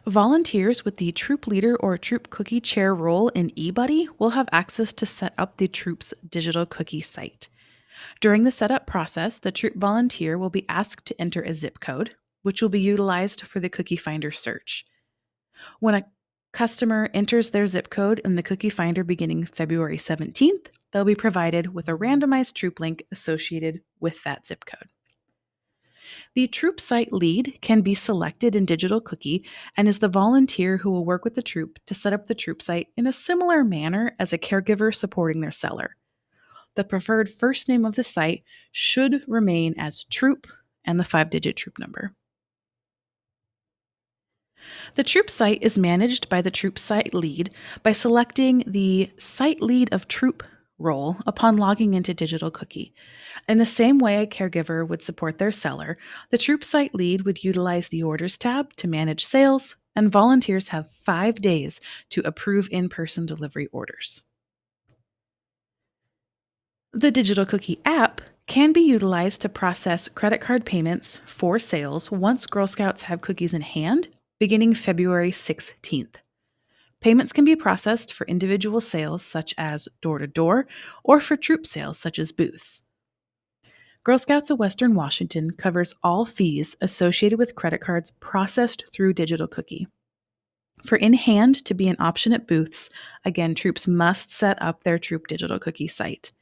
Volunteers with the troop leader or troop cookie chair role in eBuddy will have access to set up the troop's digital cookie site. During the setup process, the troop volunteer will be asked to enter a zip code, which will be utilized for the cookie finder search. When a customer enters their zip code in the cookie finder beginning February 17th, they'll be provided with a randomized troop link associated with that zip code. The troop site lead can be selected in Digital Cookie and is the volunteer who will work with the troop to set up the troop site in a similar manner as a caregiver supporting their seller. The preferred first name of the site should remain as troop and the 5-digit troop number. The troop site is managed by the troop site lead by selecting the site lead of troop role upon logging into Digital Cookie. In the same way a caregiver would support their seller, the troop site lead would utilize the Orders tab to manage sales, and volunteers have 5 days to approve in-person delivery orders. The Digital Cookie app can be utilized to process credit card payments for sales once Girl Scouts have cookies in hand, beginning February 16th. Payments can be processed for individual sales such as door-to-door or for troop sales such as booths. Girl Scouts of Western Washington covers all fees associated with credit cards processed through Digital Cookie. For in-hand to be an option at booths, again, troops must set up their Troop Digital Cookie site.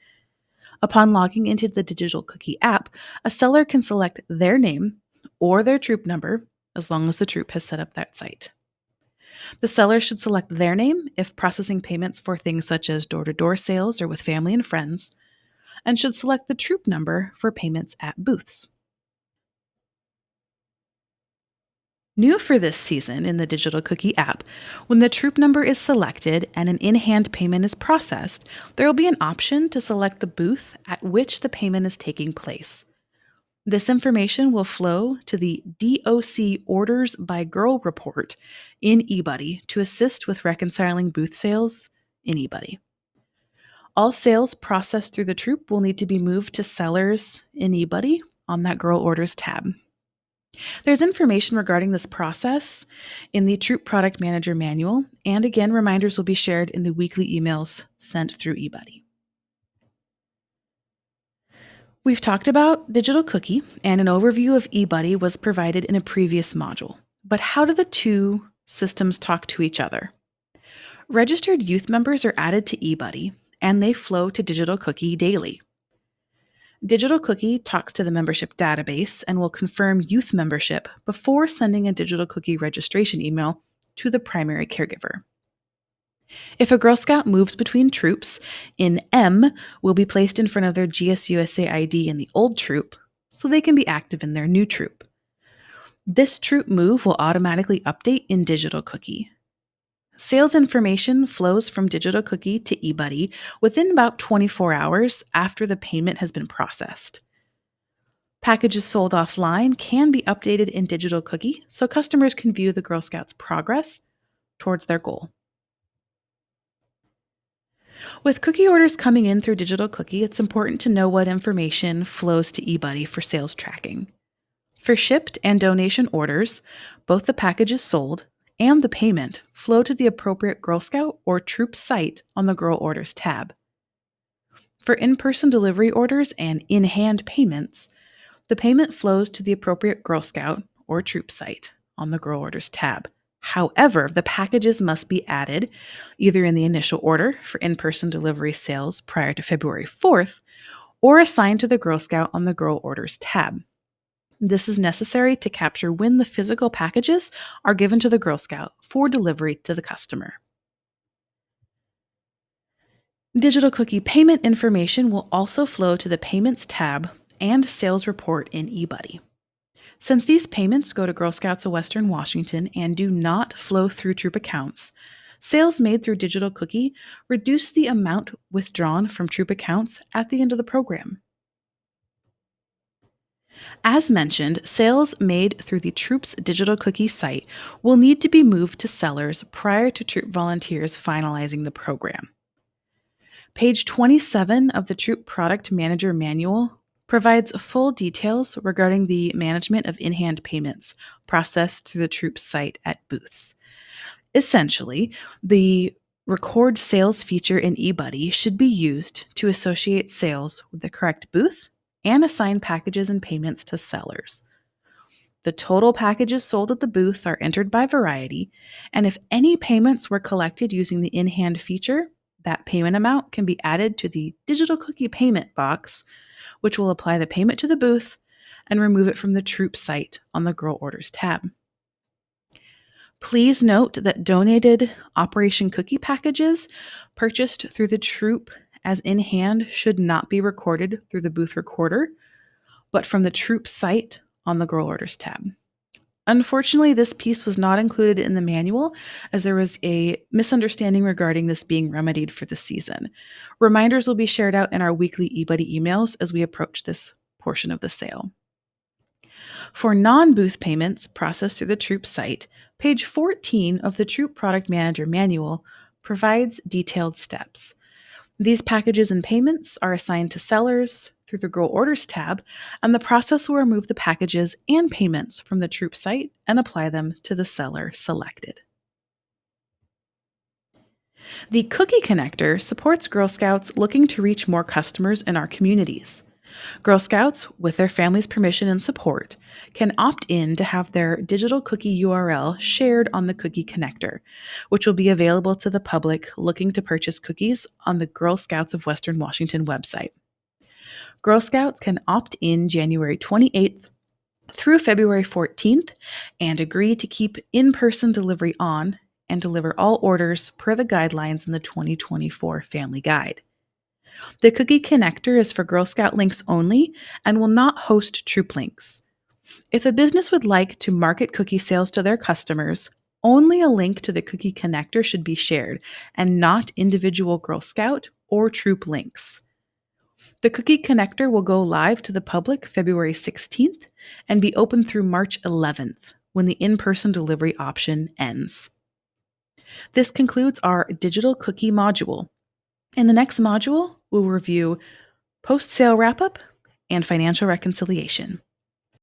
Upon logging into the Digital Cookie app, a seller can select their name or their troop number as long as the troop has set up that site. The seller should select their name if processing payments for things such as door-to-door sales or with family and friends, and should select the troop number for payments at booths. New for this season in the Digital Cookie app, when the troop number is selected and an in-hand payment is processed, there will be an option to select the booth at which the payment is taking place. This information will flow to the DOC Orders by Girl report in eBuddy to assist with reconciling booth sales in eBuddy. All sales processed through the troop will need to be moved to sellers in eBuddy on that Girl Orders tab. There's information regarding this process in the Troop Product Manager Manual, and again, reminders will be shared in the weekly emails sent through eBuddy. We've talked about Digital Cookie, and an overview of eBuddy was provided in a previous module. But how do the two systems talk to each other? Registered youth members are added to eBuddy, and they flow to Digital Cookie daily. Digital Cookie talks to the membership database and will confirm youth membership before sending a Digital Cookie registration email to the primary caregiver. If a Girl Scout moves between troops, in M will be placed in front of their GSUSA ID in the old troop so they can be active in their new troop. This troop move will automatically update in Digital Cookie. Sales information flows from Digital Cookie to eBuddy within about 24 hours after the payment has been processed. Packages sold offline can be updated in Digital Cookie so customers can view the Girl Scouts' progress towards their goal. With cookie orders coming in through Digital Cookie, it's important to know what information flows to eBuddy for sales tracking. For shipped and donation orders, both the packages sold and the payment flow to the appropriate Girl Scout or troop site on the Girl Orders tab. For in-person delivery orders and in-hand payments, the payment flows to the appropriate Girl Scout or troop site on the Girl Orders tab. However, the packages must be added either in the initial order for in-person delivery sales prior to February 4th or assigned to the Girl Scout on the Girl Orders tab. This is necessary to capture when the physical packages are given to the Girl Scout for delivery to the customer. Digital Cookie payment information will also flow to the Payments tab and Sales report in eBuddy. Since these payments go to Girl Scouts of Western Washington and do not flow through troop accounts, sales made through Digital Cookie reduce the amount withdrawn from troop accounts at the end of the program. As mentioned, sales made through the Troop's Digital Cookie site will need to be moved to sellers prior to troop volunteers finalizing the program. Page 27 of the Troop Product Manager Manual provides full details regarding the management of in hand payments processed through the Troop site at booths. Essentially, the record sales feature in eBuddy should be used to associate sales with the correct booth and assign packages and payments to sellers. The total packages sold at the booth are entered by variety, and if any payments were collected using the in hand feature, that payment amount can be added to the digital cookie payment box, which will apply the payment to the booth and remove it from the Troop site on the Girl Orders tab. Please note that donated Operation Cookie packages purchased through the Troop as in hand should not be recorded through the booth recorder, but from the Troop site on the Girl Orders tab. Unfortunately, this piece was not included in the manual as there was a misunderstanding regarding this being remedied for the season. Reminders will be shared out in our weekly eBuddy emails as we approach this portion of the sale. For non-booth payments processed through the Troop site, page 14 of the Troop Product Manager Manual provides detailed steps. These packages and payments are assigned to sellers through the Girl Orders tab, and the process will remove the packages and payments from the Troop site and apply them to the seller selected. The Cookie Connector supports Girl Scouts looking to reach more customers in our communities. Girl Scouts, with their family's permission and support, can opt in to have their digital cookie URL shared on the Cookie Connector, which will be available to the public looking to purchase cookies on the Girl Scouts of Western Washington website. Girl Scouts can opt in January 28th through February 14th and agree to keep in-person delivery on and deliver all orders per the guidelines in the 2024 Family Guide. The Cookie Connector is for Girl Scout links only and will not host Troop links. If a business would like to market cookie sales to their customers, only a link to the Cookie Connector should be shared and not individual Girl Scout or Troop links. The Cookie Connector will go live to the public February 16th and be open through March 11th when the in-person delivery option ends. This concludes our digital cookie module. In the next module, we'll review post-sale wrap-up and financial reconciliation.